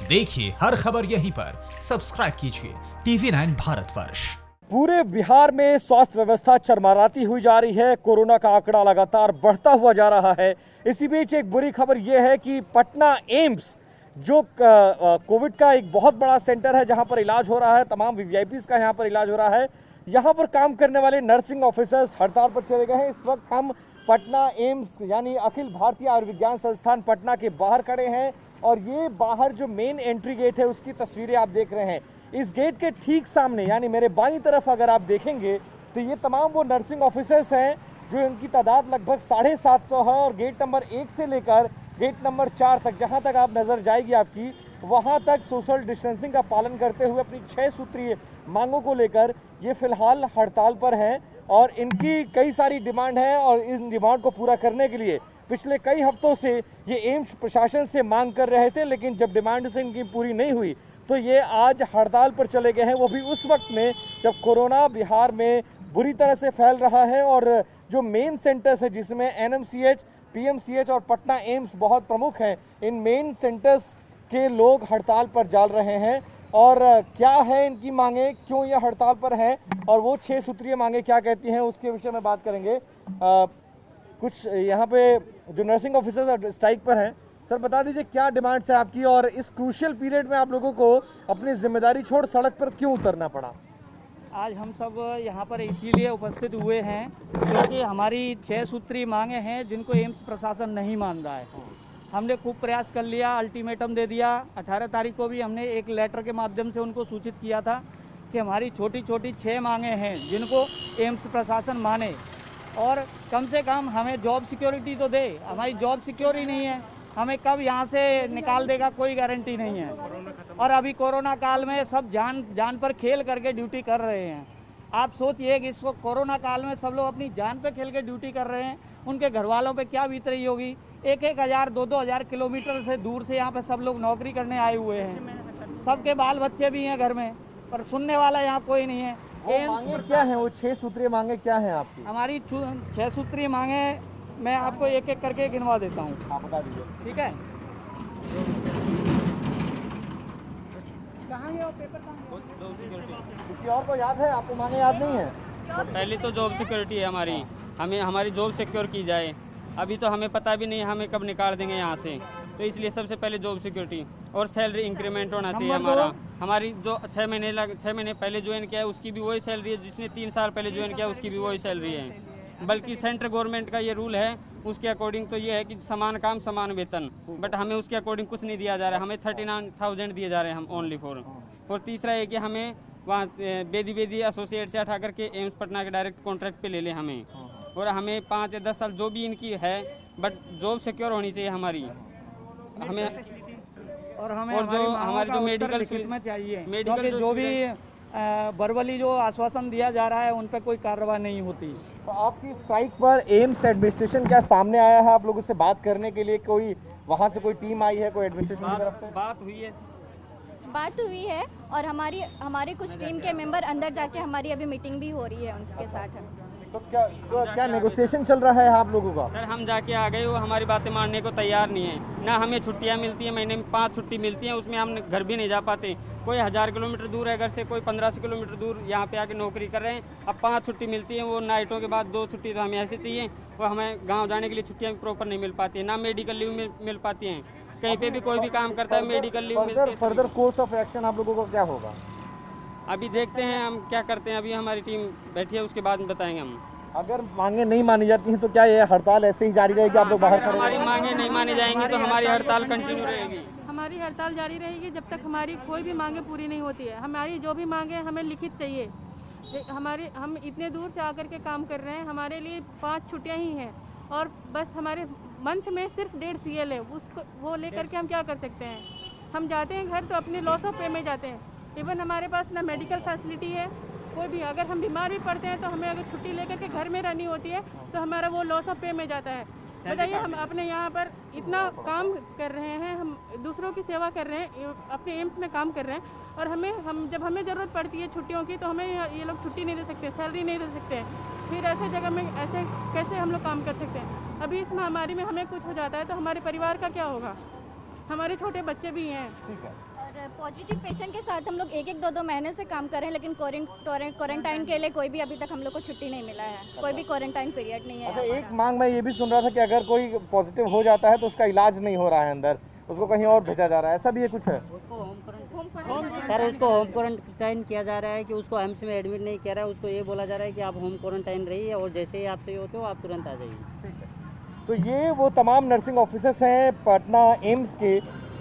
देखिए हर खबर यहीं पर, सब्सक्राइब कीजिए TV9 भारतवर्ष। पूरे बिहार में स्वास्थ्य व्यवस्था चरमराती हुई जा रही है। कोरोना का आंकड़ा लगातार बढ़ता हुआ जा रहा है। इसी बीच एक बुरी खबर यह है कि पटना एम्स जो कोविड का एक बहुत बड़ा सेंटर है, जहां पर इलाज हो रहा है, तमाम वीवीआईपीज का यहां पर इलाज हो रहा है, यहां पर काम करने वाले नर्सिंग ऑफिसर्स हड़ताल पर चले गए हैं। इस वक्त हम पटना एम्स यानी अखिल भारतीय आयुर्विज्ञान संस्थान पटना के बाहर खड़े हैं और ये बाहर जो मेन एंट्री गेट है उसकी तस्वीरें आप देख रहे हैं। इस गेट के ठीक सामने यानी मेरे बाईं तरफ अगर आप देखेंगे तो ये तमाम वो नर्सिंग ऑफिसर्स हैं जो इनकी तादाद लगभग 750 है और गेट नंबर 1 से लेकर गेट नंबर 4 तक जहां तक आप नजर जाएगी आपकी, वहां तक सोशल डिस्टेंसिंग का पालन करते हुए अपनी 6 सूत्रीय मांगों को लेकर ये फिलहाल हड़ताल पर हैं और इनकी कई सारी डिमांड है और इन डिमांड को पूरा करने के लिए पिछले कई हफ्तों से ये एम्स प्रशासन से मांग कर रहे थे, लेकिन जब डिमांड से इनकी पूरी नहीं हुई तो ये आज हड़ताल पर चले गए हैं। वो भी उस वक्त में जब कोरोना बिहार में बुरी तरह से फैल रहा है और जो मेन सेंटर्स है जिसमें एनएमसीएच, पीएमसीएच और पटना एम्स बहुत प्रमुख हैं, इन मेन सेंटर्स के लोग हड़ताल पर चल रहे हैं। और क्या है इनकी मांगे, क्यों ये हड़ताल पर हैं और वो 6 सूत्रीय मांगे क्या कहती हैं, उसके विषय में बात करेंगे। कुछ यहाँ पे जो नर्सिंग ऑफिसर्स स्ट्राइक पर हैं, सर बता दीजिए क्या डिमांड्स है आपकी और इस क्रूशियल पीरियड में आप लोगों को अपनी जिम्मेदारी छोड़ सड़क पर क्यों उतरना पड़ा? आज हम सब यहाँ पर इसीलिए उपस्थित हुए हैं क्योंकि हमारी 6 सूत्रीय मांगे हैं जिनको एम्स प्रशासन नहीं मान रहा है। हमने खूब प्रयास कर लिया, अल्टीमेटम दे दिया। 18 तारीख को भी हमने एक लेटर के माध्यम से उनको सूचित किया था कि हमारी छोटी छोटी 6 मांगे हैं जिनको एम्स प्रशासन माने और कम से कम हमें जॉब सिक्योरिटी तो दे। हमारी जॉब सिक्योर ही नहीं है, हमें कब यहाँ से निकाल देगा कोई गारंटी नहीं है। और अभी कोरोना काल में सब जान पर खेल करके ड्यूटी कर रहे हैं। आप सोचिए कि इस वक्त कोरोना काल में सब लोग अपनी जान पे खेल के ड्यूटी कर रहे हैं, उनके घर वालों पे क्या बीत रही होगी। 1-1 हज़ार 2-2 हज़ार किलोमीटर से दूर से यहाँ पे सब लोग नौकरी करने आए हुए हैं। सबके बाल बच्चे भी हैं घर में, पर सुनने वाला यहाँ कोई नहीं है। मांगे क्या है, वो 6 सूत्रीय मांगे क्या है आपकी? हमारी 6 सूत्रीय मांगे मैं आपको एक एक करके गिनवा देता हूँ। आप बता दीजिए। ठीक है, कहाँ है वो पेपर? किसी और को याद है? आपको मांगे याद नहीं है? पहले तो जॉब सिक्योरिटी है हमारी जॉब सिक्योर की जाए। अभी तो हमें पता भी नहीं है हमें कब निकाल देंगे यहाँ से, तो इसलिए सबसे पहले जॉब सिक्योरिटी और सैलरी इंक्रीमेंट होना चाहिए हमारी जो 6 महीने पहले ज्वाइन किया है उसकी भी वही सैलरी है, जिसने 3 साल पहले ज्वाइन किया उसकी भी वही सैलरी है। बल्कि सेंट्रल गवर्नमेंट का ये रूल है, उसके अकॉर्डिंग तो ये है कि समान काम समान वेतन, बट हमें उसके अकॉर्डिंग कुछ नहीं दिया जा रहा है। हमें 39,000 दिए जा रहे हैं हम ओनली फॉर। और तीसरा है कि हमें वहाँ बेदी एसोसिएट से हटा करके एम्स पटना के डायरेक्ट कॉन्ट्रैक्ट पे ले लें हमें, और हमें 5 या 10 साल जो भी इनकी है, बट जॉब सिक्योर होनी चाहिए हमारी हमें। और जो हमारी जो मेडिकल में चाहिए, मेडिकल जो भी वर्बली जो आश्वासन दिया जा रहा है उन पर कोई कार्रवाई नहीं होती। तो आपकी स्ट्राइक पर एम्स एडमिनिस्ट्रेशन क्या सामने आया है आप लोगों से बात करने के लिए? कोई वहाँ से कोई टीम आई है, कोई एडमिनिस्ट्रेशन की तरफ से? बात हुई है और हमारे कुछ टीम के मेंबर अंदर जाके हमारी अभी मीटिंग भी हो रही है उनके साथ। तो क्या नेगोशिएशन चल रहा है आप लोगों का? सर हम जाके आ गए, वो हमारी बातें मानने को तैयार नहीं है। ना हमें छुट्टियां मिलती हैं, महीने में 5 छुट्टी मिलती हैं, उसमें हम घर भी नहीं जा पाते। कोई 1000 किलोमीटर दूर है घर से, कोई 1500 किलोमीटर दूर यहाँ पे आके नौकरी कर रहे हैं। अब 5 छुट्टी मिलती है, वो नाइटों के बाद 2 छुट्टी तो हमें ऐसे चाहिए। वो हमें गाँव जाने के लिए छुट्टियाँ भी प्रॉपर नहीं मिल पाती है, ना मेडिकल लीव मिल पाती हैं। कहीं पे भी कोई भी काम करता है मेडिकल लीव मिलती है। फर्दर कोर्स ऑफ एक्शन आप लोगों को क्या होगा? अभी देखते हैं हम क्या करते हैं। अभी हमारी टीम बैठी है, उसके बाद में बताएंगे हम। अगर मांगे नहीं मानी जाती हैं तो क्या ये हड़ताल ऐसे ही जारी रहेगी? आप लोग बाहर खड़े? हमारी मांगे नहीं मानी जाएंगी तो हमारी हड़ताल कंटिन्यू रहेगी। हमारी हड़ताल जारी रहेगी जब तक हमारी कोई भी मांगे पूरी नहीं होती है। हमारी जो भी मांगे हमें लिखित चाहिए। हम इतने दूर से आकर के काम कर रहे हैं, हमारे लिए 5 छुट्टियां ही हैं और बस हमारे मंथ में सिर्फ 1.5 CL है, उसको वो लेकर के हम क्या कर सकते हैं? हम जाते हैं घर तो अपने लॉस ऑफ पे में जाते हैं। इवन हमारे पास ना मेडिकल फैसिलिटी है, कोई भी अगर हम बीमार भी पड़ते हैं तो हमें अगर छुट्टी लेकर के घर में रहनी होती है तो हमारा वो लॉस ऑफ पे में जाता है। बताइए, हम अपने यहाँ पर इतना काम कर रहे हैं, हम दूसरों की सेवा कर रहे हैं, अपने एम्स में काम कर रहे हैं और जब हमें ज़रूरत पड़ती है छुट्टियों की तो हमें ये लोग छुट्टी नहीं दे सकते, सैलरी नहीं दे सकते हैं। फिर ऐसे जगह में ऐसे कैसे हम लोग काम कर सकते हैं? अभी इस महामारी में हमें कुछ हो जाता है तो हमारे परिवार का क्या होगा? हमारे छोटे बच्चे भी हैं। ठीक है। और पॉजिटिव पेशेंट के साथ हम लोग 1-2 महीने से काम कर रहे हैं, लेकिन क्वारंटाइन के लिए कोई भी अभी तक हम लोग को छुट्टी नहीं मिला है, कोई भी क्वारंटाइन पीरियड नहीं है। अच्छा, एक मांग मैं ये भी सुन रहा था कि अगर कोई पॉजिटिव हो जाता है तो उसका इलाज नहीं हो रहा है अंदर, उसको कहीं और भेजा जा रहा है, ऐसा भी ये कुछ है? सर उसको होम क्वारंटाइन किया जा रहा है कि उसको एम्स में एडमिट नहीं किया रहा है, उसको ये बोला जा रहा है कि आप होम क्वारंटाइन रहिए और जैसे ही आप सही होते हो आप तुरंत आ जाइए। तो ये वो तमाम नर्सिंग ऑफिसर्स हैं पटना एम्स के,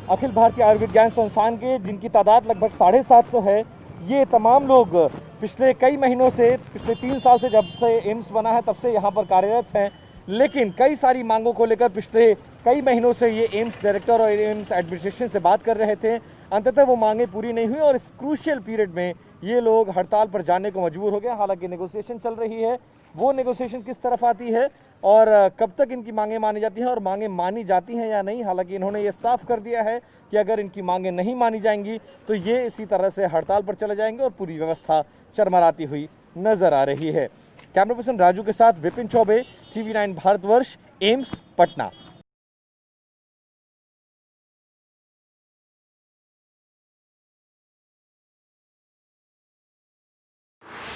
अखिल भारतीय आयुर्विज्ञान संस्थान के, जिनकी तादाद लगभग 750 है। ये तमाम लोग पिछले कई महीनों से, पिछले 3 साल से जब से एम्स बना है तब से यहाँ पर कार्यरत हैं, लेकिन कई सारी मांगों को लेकर पिछले कई महीनों से ये एम्स डायरेक्टर और एम्स एडमिनिस्ट्रेशन से बात कर रहे थे। अंततः वो मांगें पूरी नहीं हुई और इस क्रूशियल पीरियड में ये लोग हड़ताल पर जाने को मजबूर हो गए। हालांकि नेगोशिएशन चल रही है, वो नेगोशिएशन किस तरफ आती है और कब तक इनकी मांगें मानी जाती हैं और मांगें मानी जाती हैं या नहीं। हालांकि इन्होंने ये साफ कर दिया है कि अगर इनकी मांगें नहीं मानी जाएंगी तो ये इसी तरह से हड़ताल पर चले जाएंगे और पूरी व्यवस्था चरमराती हुई नजर आ रही है। कैमरा पर्सन राजू के साथ Vipin Choubey, TV9 Bharatvarsh, AIIMS Patna.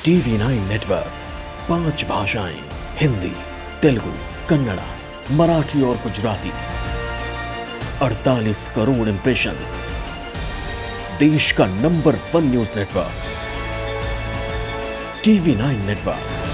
TV9 network 5 भाषाएं, हिंदी, तेलुगु, कन्नड़ा, मराठी और गुजराती, 48 करोड़ इंप्रेशंस, देश का number 1 news network TV9 network.